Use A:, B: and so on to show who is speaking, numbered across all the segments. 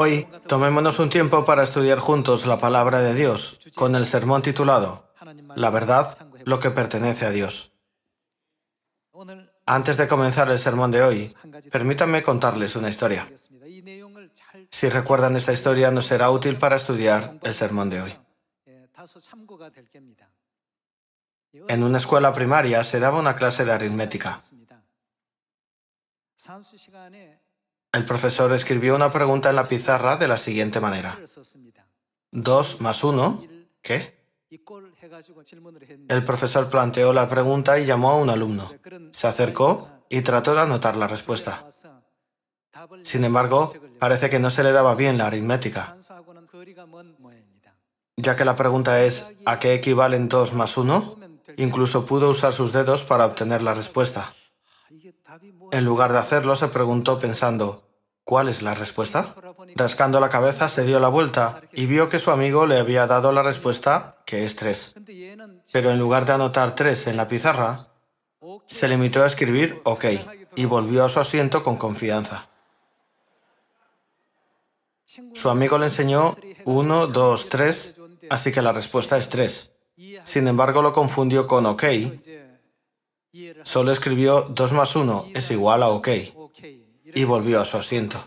A: Hoy tomémonos un tiempo para estudiar juntos la palabra de Dios con el sermón titulado La verdad, lo que pertenece a Dios. Antes de comenzar el sermón de hoy, permítanme contarles una historia. Si recuerdan esta historia, nos será útil para estudiar el sermón de hoy. En una escuela primaria se daba una clase de aritmética. El profesor escribió una pregunta en la pizarra de la siguiente manera. 2 más 1, ¿qué? El profesor planteó la pregunta y llamó a un alumno. Se acercó y trató de anotar la respuesta. Sin embargo, parece que no se le daba bien la aritmética, ya que la pregunta es ¿a qué equivalen 2 más 1? Incluso pudo usar sus dedos para obtener la respuesta. En lugar de hacerlo, se preguntó pensando, ¿cuál es la respuesta? Rascando la cabeza, se dio la vuelta y vio que su amigo le había dado la respuesta, que es 3. Pero en lugar de anotar 3 en la pizarra, se limitó a escribir OK y volvió a su asiento con confianza. Su amigo le enseñó 1, 2, 3, así que la respuesta es 3. Sin embargo, lo confundió con OK. Solo escribió 2 más 1 es igual a OK y volvió a su asiento.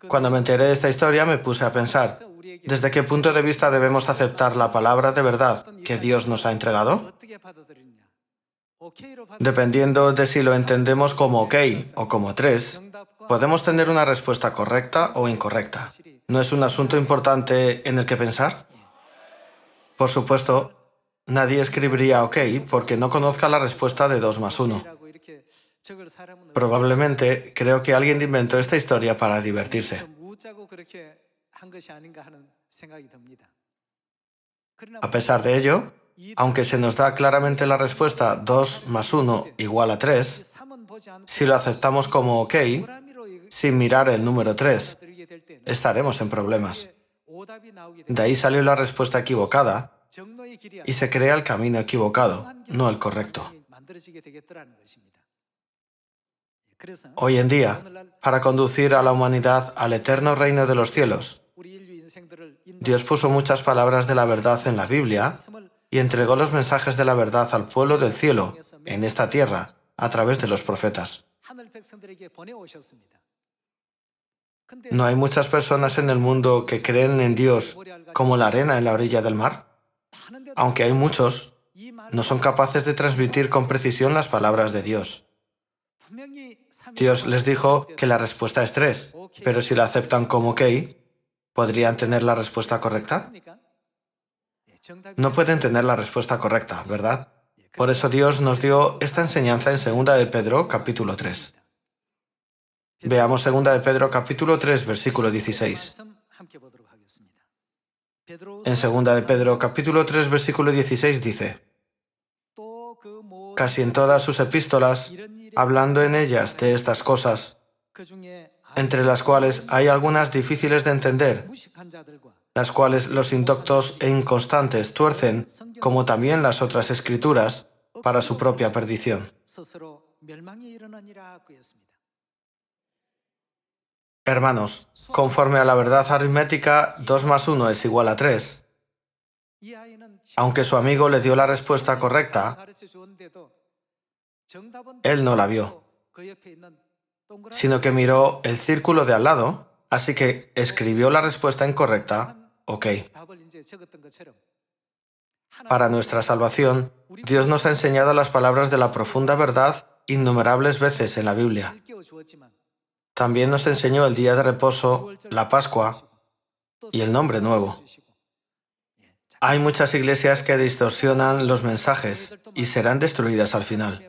A: Cuando me enteré de esta historia me puse a pensar, ¿desde qué punto de vista debemos aceptar la palabra de verdad que Dios nos ha entregado? Dependiendo de si lo entendemos como OK o como 3, podemos tener una respuesta correcta o incorrecta. ¿No es un asunto importante en el que pensar? Por supuesto, nadie escribiría OK porque no conozca la respuesta de 2 más 1. Probablemente creo que alguien inventó esta historia para divertirse. A pesar de ello, aunque se nos da claramente la respuesta 2 más 1 igual a 3, si lo aceptamos como OK, sin mirar el número 3, estaremos en problemas. De ahí salió la respuesta equivocada y se crea el camino equivocado, no el correcto. Hoy en día, para conducir a la humanidad al eterno reino de los cielos, Dios puso muchas palabras de la verdad en la Biblia y entregó los mensajes de la verdad al pueblo del cielo, en esta tierra, a través de los profetas. ¿No hay muchas personas en el mundo que creen en Dios como la arena en la orilla del mar? Aunque hay muchos, no son capaces de transmitir con precisión las palabras de Dios. Dios les dijo que la respuesta es 3, pero si la aceptan como OK, ¿podrían tener la respuesta correcta? No pueden tener la respuesta correcta, ¿verdad? Por eso Dios nos dio esta enseñanza en 2 de Pedro, capítulo 3. Veamos 2 de Pedro, capítulo 3, versículo 16. En 2 de Pedro, capítulo 3, versículo 16 dice, casi en todas sus epístolas, hablando en ellas de estas cosas, entre las cuales hay algunas difíciles de entender, las cuales los indoctos e inconstantes tuercen, como también las otras escrituras, para su propia perdición. Hermanos, conforme a la verdad aritmética, 2 más 1 es igual a 3. Aunque su amigo le dio la respuesta correcta, él no la vio, sino que miró el círculo de al lado, así que escribió la respuesta incorrecta, OK. Para nuestra salvación, Dios nos ha enseñado las palabras de la profunda verdad innumerables veces en la Biblia. También nos enseñó el día de reposo, la Pascua y el nombre nuevo. Hay muchas iglesias que distorsionan los mensajes y serán destruidas al final.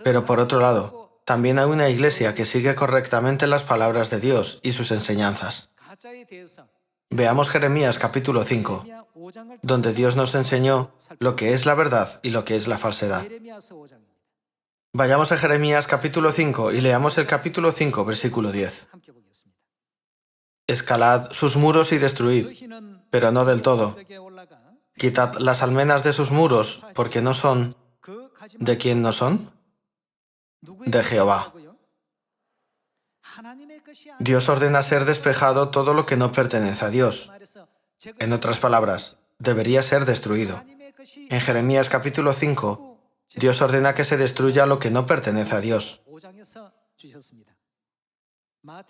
A: Pero por otro lado, también hay una iglesia que sigue correctamente las palabras de Dios y sus enseñanzas. Veamos Jeremías capítulo 5, donde Dios nos enseñó lo que es la verdad y lo que es la falsedad. Vayamos a Jeremías capítulo 5 y leamos el capítulo 5, versículo 10. Escalad sus muros y destruid, pero no del todo. Quitad las almenas de sus muros, porque no son. ¿De quién no son? De Jehová. Dios ordena ser despejado todo lo que no pertenece a Dios. En otras palabras, debería ser destruido. En Jeremías capítulo 5, Dios ordena que se destruya lo que no pertenece a Dios.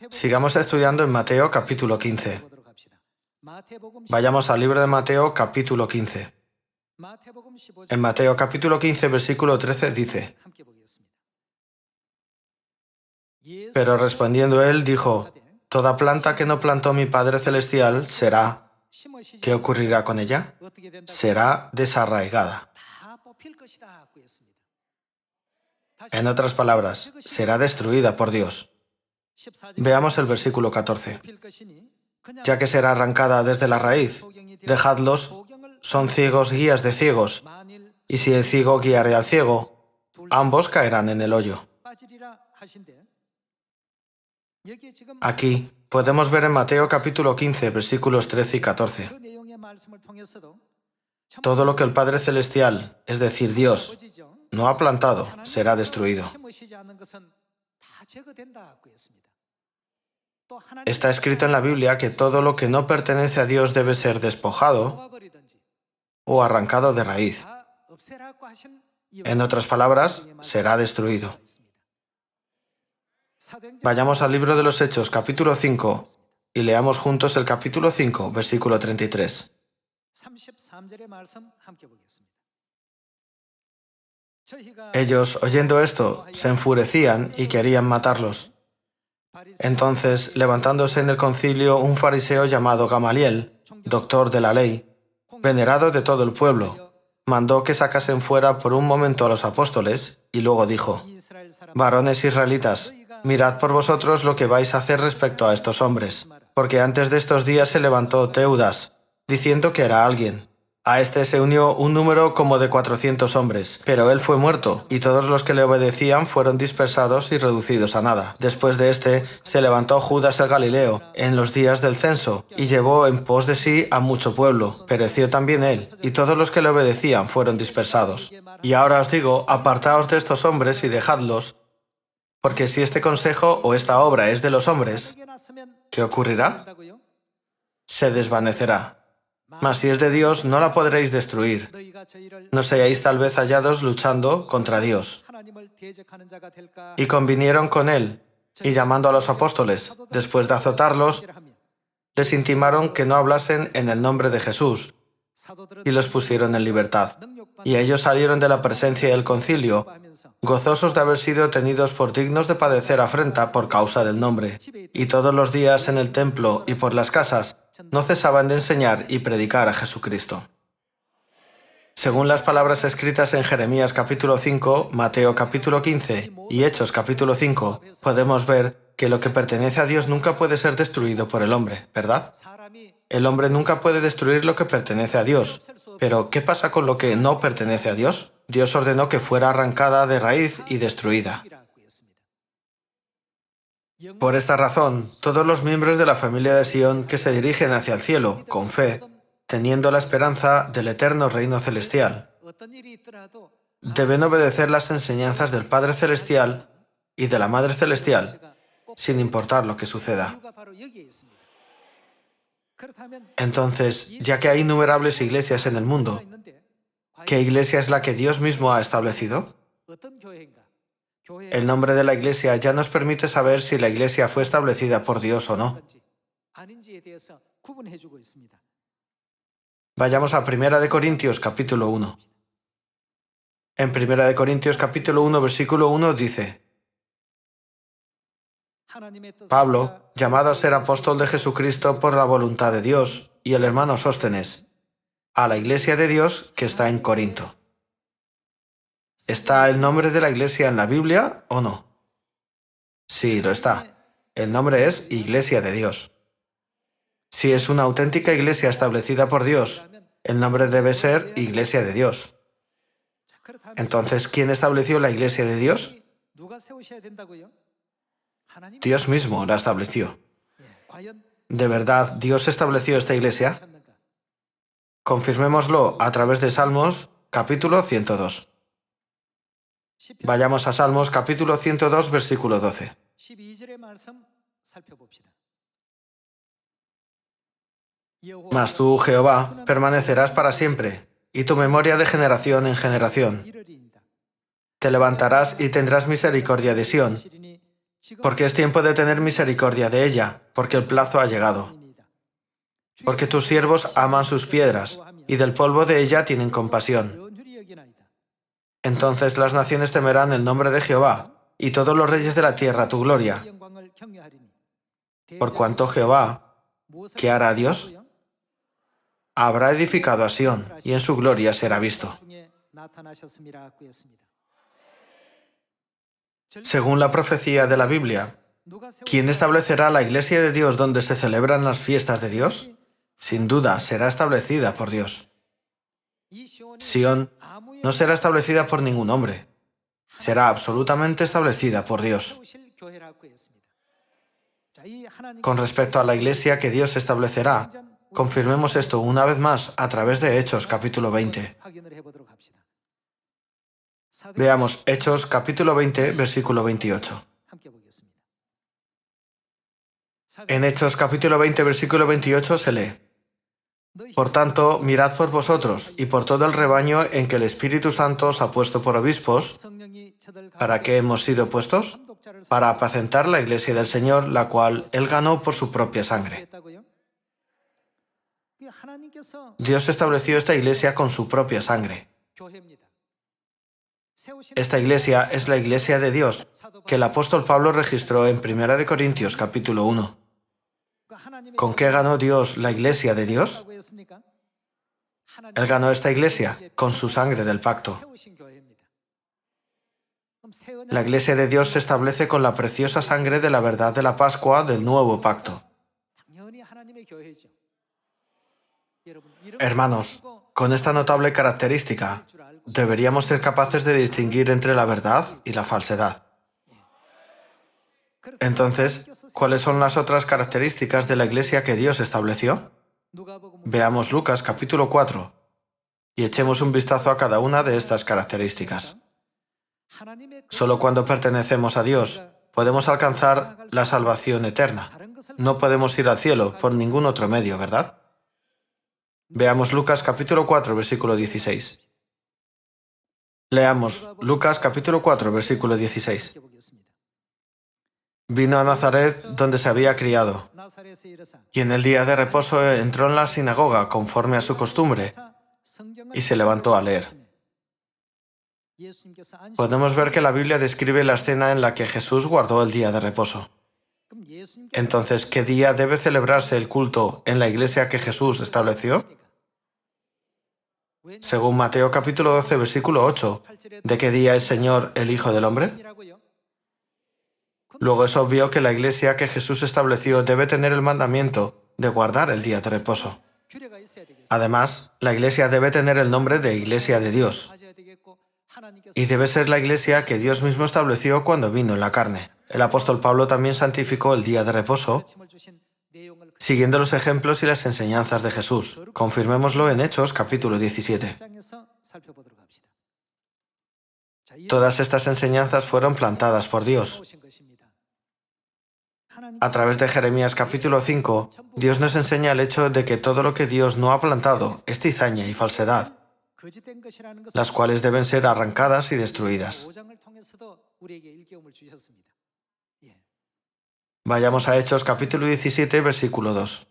A: Sigamos estudiando en Mateo capítulo 15. Vayamos al libro de Mateo capítulo 15. En Mateo capítulo 15, versículo 13 dice: Pero respondiendo él, dijo: Toda planta que no plantó mi Padre Celestial será... ¿Qué ocurrirá con ella? Será desarraigada. En otras palabras, será destruida por Dios. Veamos el versículo 14. Ya que será arrancada desde la raíz, dejadlos, son ciegos guías de ciegos, y si el ciego guiare al ciego, ambos caerán en el hoyo. Aquí podemos ver en Mateo capítulo 15, versículos 13 y 14. Todo lo que el Padre Celestial, es decir, Dios, no ha plantado, será destruido. Está escrito en la Biblia que todo lo que no pertenece a Dios debe ser despojado o arrancado de raíz. En otras palabras, será destruido. Vayamos al libro de los Hechos, capítulo 5, y leamos juntos el capítulo 5, versículo 33. Ellos, oyendo esto, se enfurecían y querían matarlos. Entonces, levantándose en el concilio un fariseo llamado Gamaliel, doctor de la ley, venerado de todo el pueblo, mandó que sacasen fuera por un momento a los apóstoles, y luego dijo: Varones israelitas, mirad por vosotros lo que vais a hacer respecto a estos hombres, porque antes de estos días se levantó Teudas, diciendo que era alguien. A este se unió un número como de 400 hombres, pero él fue muerto, y todos los que le obedecían fueron dispersados y reducidos a nada. Después de este, se levantó Judas el Galileo, en los días del censo, y llevó en pos de sí a mucho pueblo. Pereció también él, y todos los que le obedecían fueron dispersados. Y ahora os digo, apartaos de estos hombres y dejadlos, porque si este consejo o esta obra es de los hombres, ¿qué ocurrirá? Se desvanecerá. Mas si es de Dios, no la podréis destruir. No seáis tal vez hallados luchando contra Dios. Y convinieron con él, y llamando a los apóstoles, después de azotarlos, les intimaron que no hablasen en el nombre de Jesús, y los pusieron en libertad. Y ellos salieron de la presencia del concilio, gozosos de haber sido tenidos por dignos de padecer afrenta por causa del nombre. Y todos los días en el templo y por las casas no cesaban de enseñar y predicar a Jesucristo. Según las palabras escritas en Jeremías capítulo 5, Mateo capítulo 15 y Hechos capítulo 5, podemos ver que lo que pertenece a Dios nunca puede ser destruido por el hombre, ¿verdad? El hombre nunca puede destruir lo que pertenece a Dios. Pero, ¿qué pasa con lo que no pertenece a Dios? Dios ordenó que fuera arrancada de raíz y destruida. Por esta razón, todos los miembros de la familia de Sión que se dirigen hacia el cielo, con fe, teniendo la esperanza del eterno reino celestial, deben obedecer las enseñanzas del Padre Celestial y de la Madre Celestial, sin importar lo que suceda. Entonces, ya que hay innumerables iglesias en el mundo, ¿qué iglesia es la que Dios mismo ha establecido? El nombre de la iglesia ya nos permite saber si la iglesia fue establecida por Dios o no. Vayamos a 1 Corintios capítulo 1. En 1 Corintios capítulo 1, versículo 1 dice: Pablo, llamado a ser apóstol de Jesucristo por la voluntad de Dios, y el hermano Sóstenes, a la iglesia de Dios que está en Corinto. ¿Está el nombre de la iglesia en la Biblia o no? Sí, lo está. El nombre es Iglesia de Dios. Si es una auténtica iglesia establecida por Dios, el nombre debe ser Iglesia de Dios. Entonces, ¿quién estableció la Iglesia de Dios? Dios mismo la estableció. ¿De verdad Dios estableció esta iglesia? Confirmémoslo a través de Salmos, capítulo 102. Vayamos a Salmos, capítulo 102, versículo 12. Mas tú, Jehová, permanecerás para siempre, y tu memoria de generación en generación. Te levantarás y tendrás misericordia de Sión, porque es tiempo de tener misericordia de ella, porque el plazo ha llegado. Porque tus siervos aman sus piedras, y del polvo de ella tienen compasión. Entonces las naciones temerán el nombre de Jehová, y todos los reyes de la tierra tu gloria. Por cuanto Jehová, ¿qué hará Dios? Habrá edificado a Sión, y en su gloria será visto. Según la profecía de la Biblia, ¿quién establecerá la iglesia de Dios donde se celebran las fiestas de Dios? Sin duda, será establecida por Dios. Sión no será establecida por ningún hombre. Será absolutamente establecida por Dios. Con respecto a la iglesia que Dios establecerá, confirmemos esto una vez más a través de Hechos capítulo 20. Veamos Hechos capítulo 20, versículo 28. En Hechos capítulo 20, versículo 28 se lee: Por tanto, mirad por vosotros y por todo el rebaño en que el Espíritu Santo os ha puesto por obispos. ¿Para qué hemos sido puestos? Para apacentar la iglesia del Señor, la cual Él ganó por su propia sangre. Dios estableció esta iglesia con su propia sangre. Esta iglesia es la iglesia de Dios, que el apóstol Pablo registró en 1 Corintios capítulo 1. ¿Con qué ganó Dios la iglesia de Dios? Él ganó esta iglesia con su sangre del pacto. La iglesia de Dios se establece con la preciosa sangre de la verdad de la Pascua del nuevo pacto. Hermanos, con esta notable característica, deberíamos ser capaces de distinguir entre la verdad y la falsedad. Entonces, ¿cuáles son las otras características de la iglesia que Dios estableció? Veamos Lucas capítulo 4 y echemos un vistazo a cada una de estas características. Solo cuando pertenecemos a Dios podemos alcanzar la salvación eterna. No podemos ir al cielo por ningún otro medio, ¿verdad? Veamos Lucas capítulo 4, versículo 16. Leamos Lucas capítulo 4, versículo 16. Vino a Nazaret, donde se había criado, y en el día de reposo entró en la sinagoga conforme a su costumbre, y se levantó a leer. Podemos ver que la Biblia describe la escena en la que Jesús guardó el día de reposo. Entonces, ¿qué día debe celebrarse el culto en la iglesia que Jesús estableció? Según Mateo capítulo 12, versículo 8, ¿de qué día es Señor el Hijo del Hombre? Luego es obvio que la iglesia que Jesús estableció debe tener el mandamiento de guardar el día de reposo. Además, la iglesia debe tener el nombre de Iglesia de Dios. Y debe ser la iglesia que Dios mismo estableció cuando vino en la carne. El apóstol Pablo también santificó el día de reposo, siguiendo los ejemplos y las enseñanzas de Jesús. Confirmémoslo en Hechos capítulo 17. Todas estas enseñanzas fueron plantadas por Dios. A través de Jeremías capítulo 5, Dios nos enseña el hecho de que todo lo que Dios no ha plantado es cizaña y falsedad, las cuales deben ser arrancadas y destruidas. Vayamos a Hechos capítulo 17, versículo 2.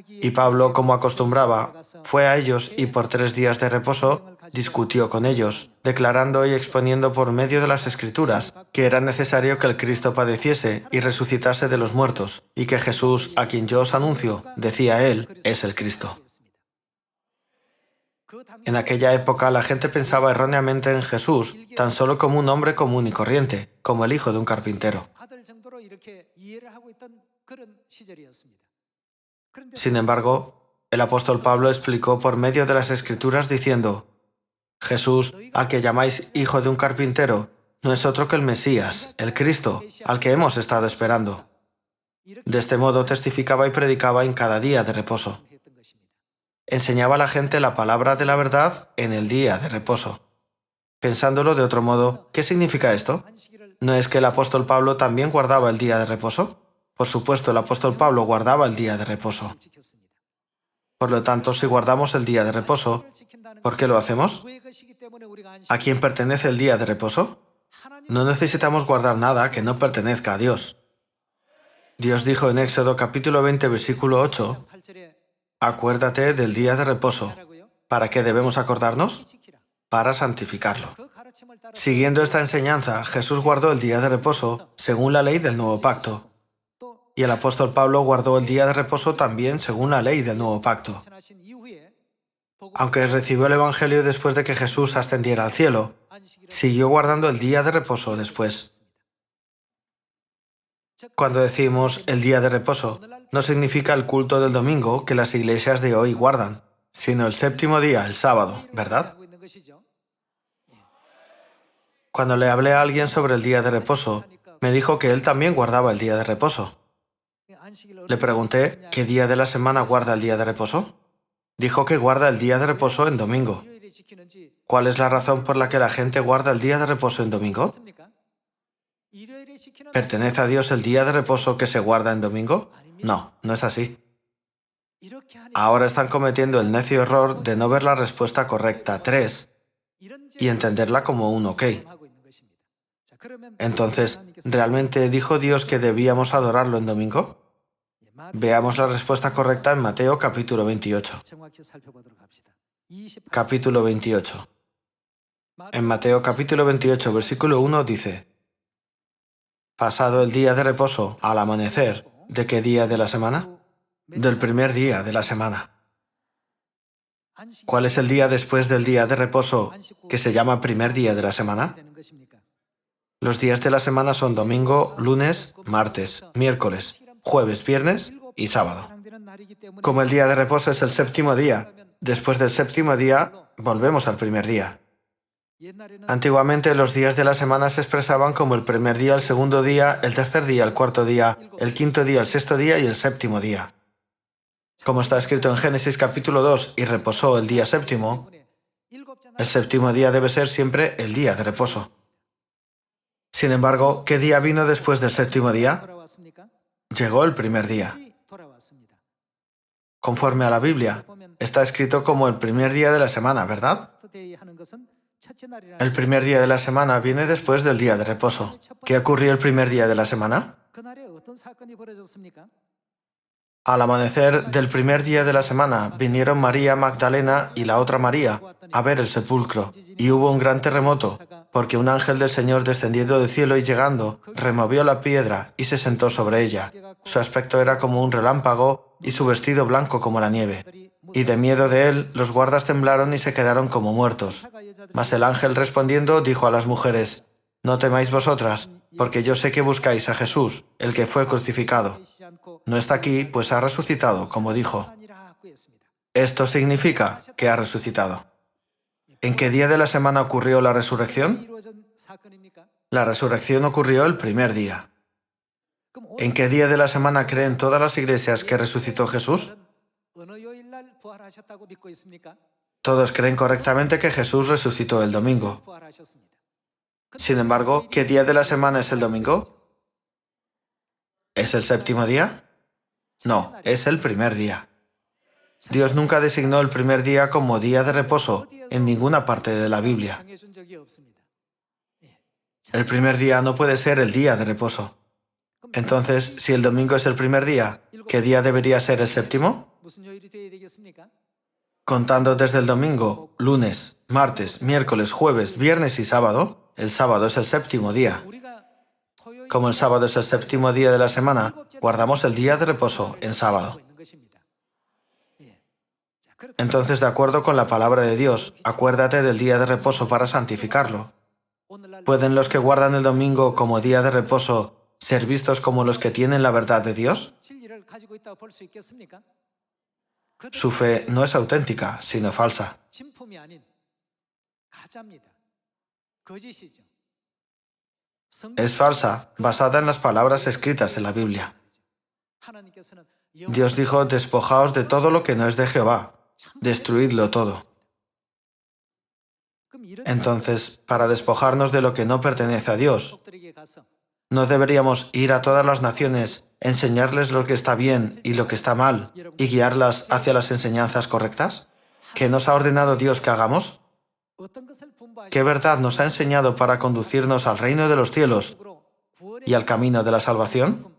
A: Y Pablo, como acostumbraba, fue a ellos y por 3 días de reposo discutió con ellos, declarando y exponiendo por medio de las Escrituras que era necesario que el Cristo padeciese y resucitase de los muertos, y que Jesús, a quien yo os anuncio, decía él, es el Cristo. En aquella época la gente pensaba erróneamente en Jesús tan solo como un hombre común y corriente, como el hijo de un carpintero. Sin embargo, el apóstol Pablo explicó por medio de las Escrituras diciendo: Jesús, al que llamáis hijo de un carpintero, no es otro que el Mesías, el Cristo, al que hemos estado esperando. De este modo testificaba y predicaba en cada día de reposo. Enseñaba a la gente la palabra de la verdad en el día de reposo. Pensándolo de otro modo, ¿qué significa esto? ¿No es que el apóstol Pablo también guardaba el día de reposo? Por supuesto, el apóstol Pablo guardaba el día de reposo. Por lo tanto, si guardamos el día de reposo, ¿por qué lo hacemos? ¿A quién pertenece el día de reposo? No necesitamos guardar nada que no pertenezca a Dios. Dios dijo en Éxodo capítulo 20, versículo 8, acuérdate del día de reposo. ¿Para qué debemos acordarnos? Para santificarlo. Siguiendo esta enseñanza, Jesús guardó el día de reposo según la ley del nuevo pacto. Y el apóstol Pablo guardó el día de reposo también según la ley del nuevo pacto. Aunque recibió el Evangelio después de que Jesús ascendiera al cielo, siguió guardando el día de reposo después. Cuando decimos el día de reposo, no significa el culto del domingo que las iglesias de hoy guardan, sino el séptimo día, el sábado, ¿verdad? Cuando le hablé a alguien sobre el día de reposo, me dijo que él también guardaba el día de reposo. Le pregunté, ¿qué día de la semana guarda el día de reposo? Dijo que guarda el día de reposo en domingo. ¿Cuál es la razón por la que la gente guarda el día de reposo en domingo? ¿Pertenece a Dios el día de reposo que se guarda en domingo? No, no es así. Ahora están cometiendo el necio error de no ver la respuesta correcta 3 y entenderla como un ok. Entonces, ¿realmente dijo Dios que debíamos adorarlo en domingo? Veamos la respuesta correcta en Mateo capítulo 28. Capítulo 28. En Mateo capítulo 28, versículo 1 dice, pasado el día de reposo al amanecer, ¿de qué día de la semana? Del primer día de la semana. ¿Cuál es el día después del día de reposo que se llama primer día de la semana? Los días de la semana son domingo, lunes, martes, miércoles, jueves, viernes y sábado. Como el día de reposo es el séptimo día, después del séptimo día volvemos al primer día. Antiguamente los días de la semana se expresaban como el primer día, el segundo día, el tercer día, el cuarto día, el quinto día, el sexto día y el séptimo día. Como está escrito en Génesis capítulo 2, y reposó el día séptimo, el séptimo día debe ser siempre el día de reposo. Sin embargo, ¿qué día vino después del séptimo día? Llegó el primer día. Conforme a la Biblia, está escrito como el primer día de la semana, ¿verdad? El primer día de la semana viene después del día de reposo. ¿Qué ocurrió el primer día de la semana? Al amanecer del primer día de la semana vinieron María Magdalena y la otra María a ver el sepulcro, y hubo un gran terremoto, porque un ángel del Señor descendiendo del cielo y llegando, removió la piedra y se sentó sobre ella. Su aspecto era como un relámpago y su vestido blanco como la nieve. Y de miedo de él, los guardas temblaron y se quedaron como muertos. Mas el ángel respondiendo dijo a las mujeres, no temáis vosotras, porque yo sé que buscáis a Jesús, el que fue crucificado. No está aquí, pues ha resucitado, como dijo. Esto significa que ha resucitado. ¿En qué día de la semana ocurrió la resurrección? La resurrección ocurrió el primer día. ¿En qué día de la semana creen todas las iglesias que resucitó Jesús? Todos creen correctamente que Jesús resucitó el domingo. Sin embargo, ¿qué día de la semana es el domingo? ¿Es el séptimo día? No, es el primer día. Dios nunca designó el primer día como día de reposo en ninguna parte de la Biblia. El primer día no puede ser el día de reposo. Entonces, si el domingo es el primer día, ¿qué día debería ser el séptimo? Contando desde el domingo, lunes, martes, miércoles, jueves, viernes y sábado, el sábado es el séptimo día. Como el sábado es el séptimo día de la semana, guardamos el día de reposo en sábado. Entonces, de acuerdo con la palabra de Dios, acuérdate del día de reposo para santificarlo. ¿Pueden los que guardan el domingo como día de reposo ser vistos como los que tienen la verdad de Dios? Su fe no es auténtica, sino falsa. Es falsa, basada en las palabras escritas en la Biblia. Dios dijo, despojaos de todo lo que no es de Jehová, destruidlo todo. Entonces, para despojarnos de lo que no pertenece a Dios, ¿no deberíamos ir a todas las naciones, enseñarles lo que está bien y lo que está mal, y guiarlas hacia las enseñanzas correctas? ¿Qué nos ha ordenado Dios que hagamos? ¿Qué verdad nos ha enseñado para conducirnos al reino de los cielos y al camino de la salvación?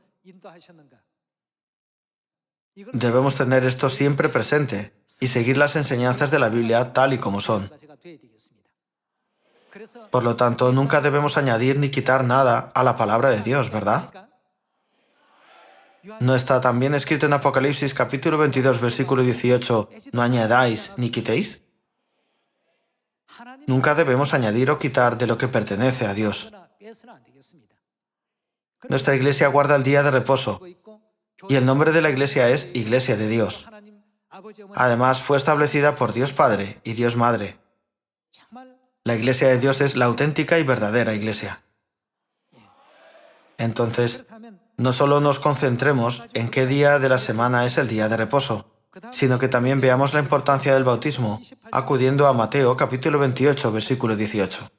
A: Debemos tener esto siempre presente y seguir las enseñanzas de la Biblia tal y como son. Por lo tanto, nunca debemos añadir ni quitar nada a la palabra de Dios, ¿verdad? ¿No está también escrito en Apocalipsis capítulo 22, versículo 18, no añadáis ni quitéis? Nunca debemos añadir o quitar de lo que pertenece a Dios. Nuestra iglesia guarda el día de reposo, y el nombre de la iglesia es Iglesia de Dios. Además, fue establecida por Dios Padre y Dios Madre. La iglesia de Dios es la auténtica y verdadera iglesia. Entonces, no solo nos concentremos en qué día de la semana es el día de reposo, sino que también veamos la importancia del bautismo, acudiendo a Mateo capítulo 28, versículo 18.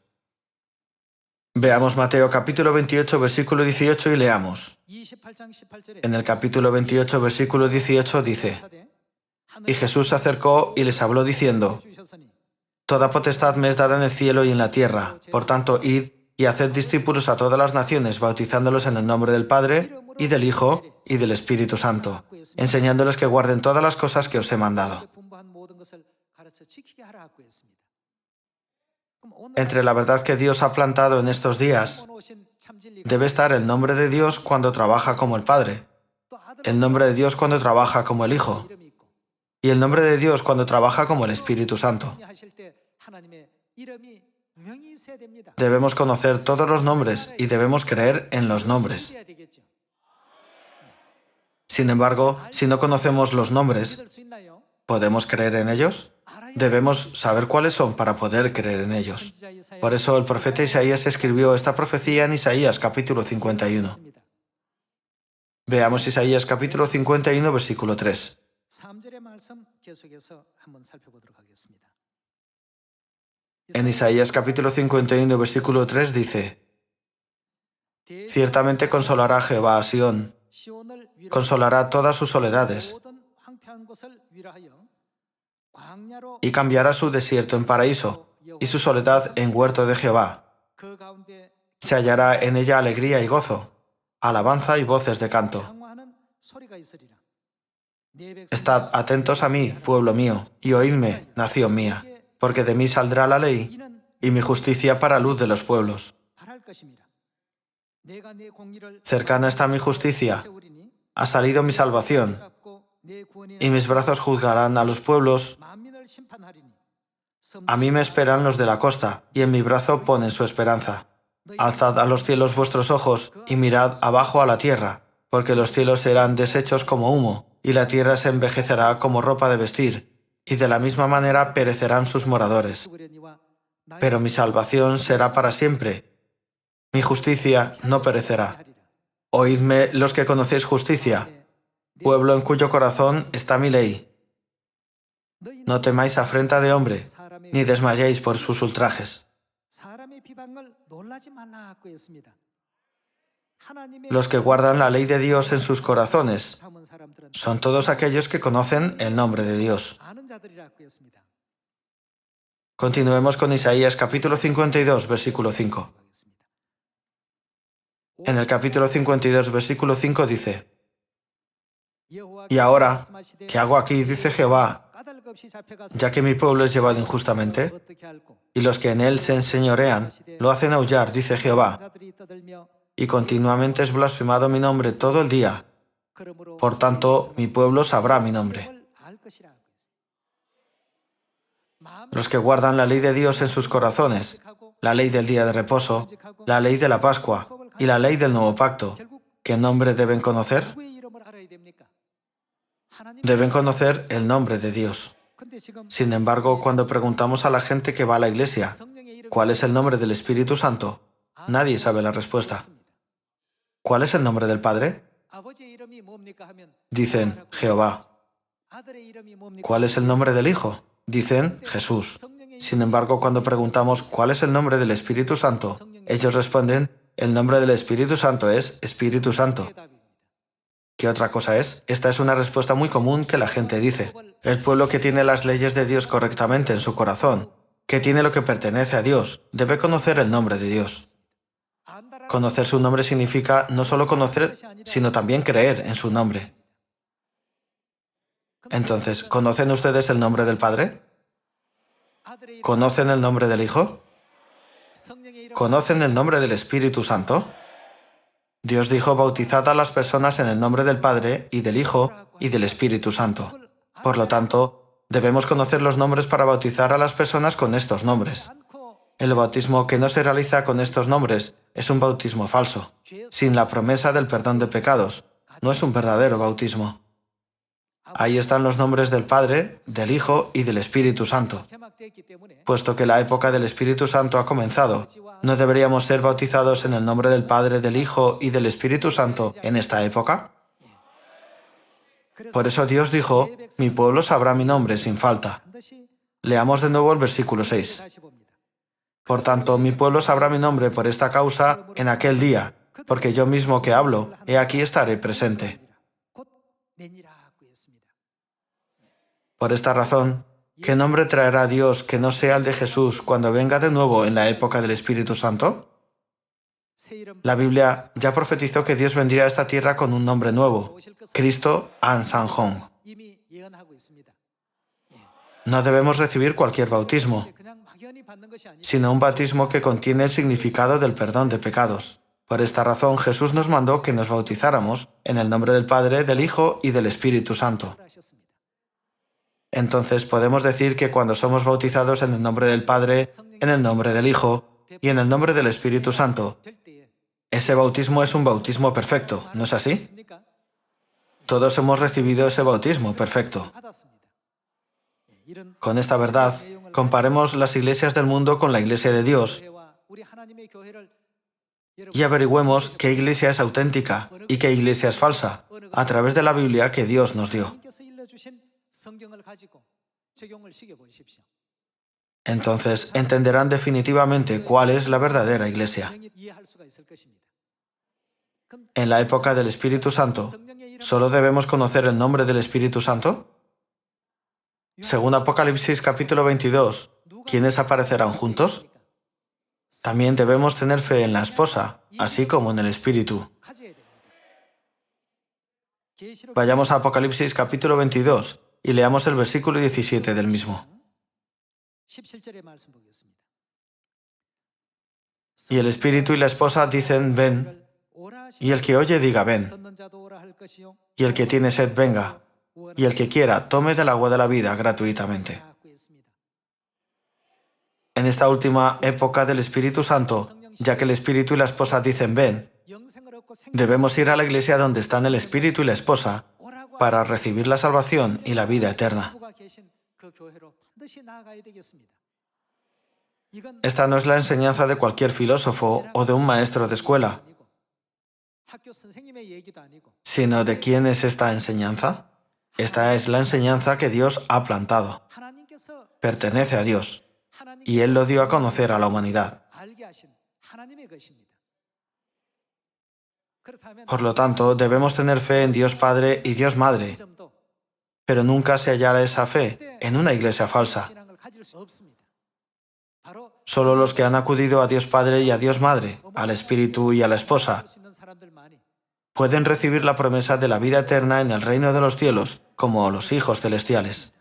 A: Veamos Mateo capítulo 28, versículo 18 y leamos. En el capítulo 28, versículo 18 dice: Y Jesús se acercó y les habló diciendo: Toda potestad me es dada en el cielo y en la tierra. Por tanto, id y haced discípulos a todas las naciones, bautizándolos en el nombre del Padre, y del Hijo, y del Espíritu Santo, enseñándoles que guarden todas las cosas que os he mandado. Entre la verdad que Dios ha plantado en estos días, debe estar el nombre de Dios cuando trabaja como el Padre, el nombre de Dios cuando trabaja como el Hijo, y el nombre de Dios cuando trabaja como el Espíritu Santo. Debemos conocer todos los nombres y debemos creer en los nombres. Sin embargo, si no conocemos los nombres, ¿podemos creer en ellos? Debemos saber cuáles son para poder creer en ellos. Por eso el profeta Isaías escribió esta profecía en Isaías capítulo 51. Veamos Isaías capítulo 51, versículo 3. En Isaías capítulo 51, versículo 3 dice: Ciertamente consolará Jehová a Sión, consolará todas sus soledades, y cambiará su desierto en paraíso, y su soledad en huerto de Jehová. Se hallará en ella alegría y gozo, alabanza y voces de canto. Estad atentos a mí, pueblo mío, y oídme, nación mía, porque de mí saldrá la ley, y mi justicia para luz de los pueblos. Cercana está mi justicia, ha salido mi salvación, y mis brazos juzgarán a los pueblos. A mí me esperan los de la costa, y en mi brazo ponen su esperanza. Alzad a los cielos vuestros ojos, y mirad abajo a la tierra, porque los cielos serán deshechos como humo, y la tierra se envejecerá como ropa de vestir, y de la misma manera perecerán sus moradores. Pero mi salvación será para siempre, mi justicia no perecerá. Oídme los que conocéis justicia, pueblo en cuyo corazón está mi ley. No temáis afrenta de hombre, ni desmayéis por sus ultrajes. Los que guardan la ley de Dios en sus corazones son todos aquellos que conocen el nombre de Dios. Continuemos con Isaías capítulo 52, versículo 5. En el capítulo 52, versículo 5 dice: Y ahora, ¿qué hago aquí? Dice Jehová, ya que mi pueblo es llevado injustamente, y los que en él se enseñorean lo hacen aullar, dice Jehová, y continuamente es blasfemado mi nombre todo el día. Por tanto, mi pueblo sabrá mi nombre. Los que guardan la ley de Dios en sus corazones, la ley del día de reposo, la ley de la Pascua y la ley del nuevo pacto, ¿qué nombre deben conocer? Deben conocer el nombre de Dios. Sin embargo, cuando preguntamos a la gente que va a la iglesia, ¿cuál es el nombre del Espíritu Santo?, nadie sabe la respuesta. ¿Cuál es el nombre del Padre? Dicen, Jehová. ¿Cuál es el nombre del Hijo? Dicen, Jesús. Sin embargo, cuando preguntamos ¿cuál es el nombre del Espíritu Santo?, ellos responden, el nombre del Espíritu Santo es Espíritu Santo. ¿Qué otra cosa es? Esta es una respuesta muy común que la gente dice. El pueblo que tiene las leyes de Dios correctamente en su corazón, que tiene lo que pertenece a Dios, debe conocer el nombre de Dios. Conocer su nombre significa no solo conocer, sino también creer en su nombre. Entonces, ¿conocen ustedes el nombre del Padre? ¿Conocen el nombre del Hijo? ¿Conocen el nombre del Espíritu Santo? Dios dijo, bautizad a las personas en el nombre del Padre, y del Hijo, y del Espíritu Santo. Por lo tanto, debemos conocer los nombres para bautizar a las personas con estos nombres. El bautismo que no se realiza con estos nombres es un bautismo falso, sin la promesa del perdón de pecados. No es un verdadero bautismo. Ahí están los nombres del Padre, del Hijo y del Espíritu Santo. Puesto que la época del Espíritu Santo ha comenzado, ¿no deberíamos ser bautizados en el nombre del Padre, del Hijo y del Espíritu Santo en esta época? Por eso Dios dijo, mi pueblo sabrá mi nombre sin falta. Leamos de nuevo el versículo 6. Por tanto, mi pueblo sabrá mi nombre por esta causa en aquel día, porque yo mismo que hablo, he aquí estaré presente. Por esta razón, ¿qué nombre traerá Dios que no sea el de Jesús cuando venga de nuevo en la época del Espíritu Santo? La Biblia ya profetizó que Dios vendría a esta tierra con un nombre nuevo, Cristo An-San-Hong. No debemos recibir cualquier bautismo, sino un bautismo que contiene el significado del perdón de pecados. Por esta razón, Jesús nos mandó que nos bautizáramos en el nombre del Padre, del Hijo y del Espíritu Santo. Entonces podemos decir que cuando somos bautizados en el nombre del Padre, en el nombre del Hijo y en el nombre del Espíritu Santo, ese bautismo es un bautismo perfecto, ¿no es así? Todos hemos recibido ese bautismo perfecto. Con esta verdad, comparemos las iglesias del mundo con la iglesia de Dios y averigüemos qué iglesia es auténtica y qué iglesia es falsa a través de la Biblia que Dios nos dio. Entonces entenderán definitivamente cuál es la verdadera iglesia. En la época del Espíritu Santo, ¿solo debemos conocer el nombre del Espíritu Santo? Según Apocalipsis capítulo 22, ¿quiénes aparecerán juntos? También debemos tener fe en la esposa, así como en el Espíritu. Vayamos a Apocalipsis capítulo 22 y leamos el versículo 17 del mismo. Y el Espíritu y la esposa dicen, ven, y el que oye diga, ven, y el que tiene sed venga, y el que quiera tome del agua de la vida gratuitamente. En esta última época del Espíritu Santo, ya que el Espíritu y la esposa dicen, ven, debemos ir a la iglesia donde están el Espíritu y la esposa para recibir la salvación y la vida eterna. Esta no es la enseñanza de cualquier filósofo o de un maestro de escuela, sino de quién es esta enseñanza. Esta es la enseñanza que Dios ha plantado. Pertenece a Dios, y Él lo dio a conocer a la humanidad. Por lo tanto, debemos tener fe en Dios Padre y Dios Madre, pero nunca se hallará esa fe en una iglesia falsa. Solo los que han acudido a Dios Padre y a Dios Madre, al Espíritu y a la esposa, pueden recibir la promesa de la vida eterna en el reino de los cielos como los hijos celestiales.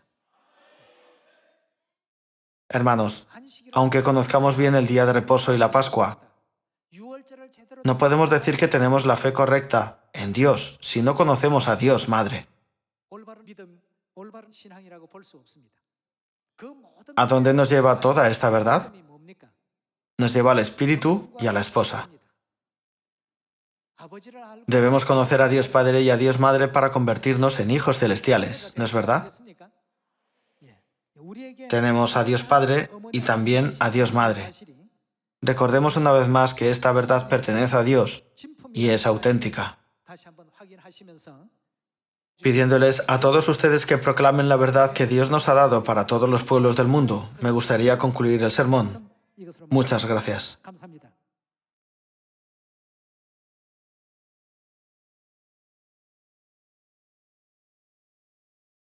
A: Hermanos, aunque conozcamos bien el día de reposo y la Pascua, no podemos decir que tenemos la fe correcta en Dios si no conocemos a Dios Madre. ¿A dónde nos lleva toda esta verdad? Nos lleva al Espíritu y a la esposa. Debemos conocer a Dios Padre y a Dios Madre para convertirnos en hijos celestiales, ¿no es verdad? Tenemos a Dios Padre y también a Dios Madre. Recordemos una vez más que esta verdad pertenece a Dios y es auténtica. pidiéndoles a todos ustedes que proclamen la verdad que Dios nos ha dado para todos los pueblos del mundo. Me gustaría concluir el sermón. Muchas gracias.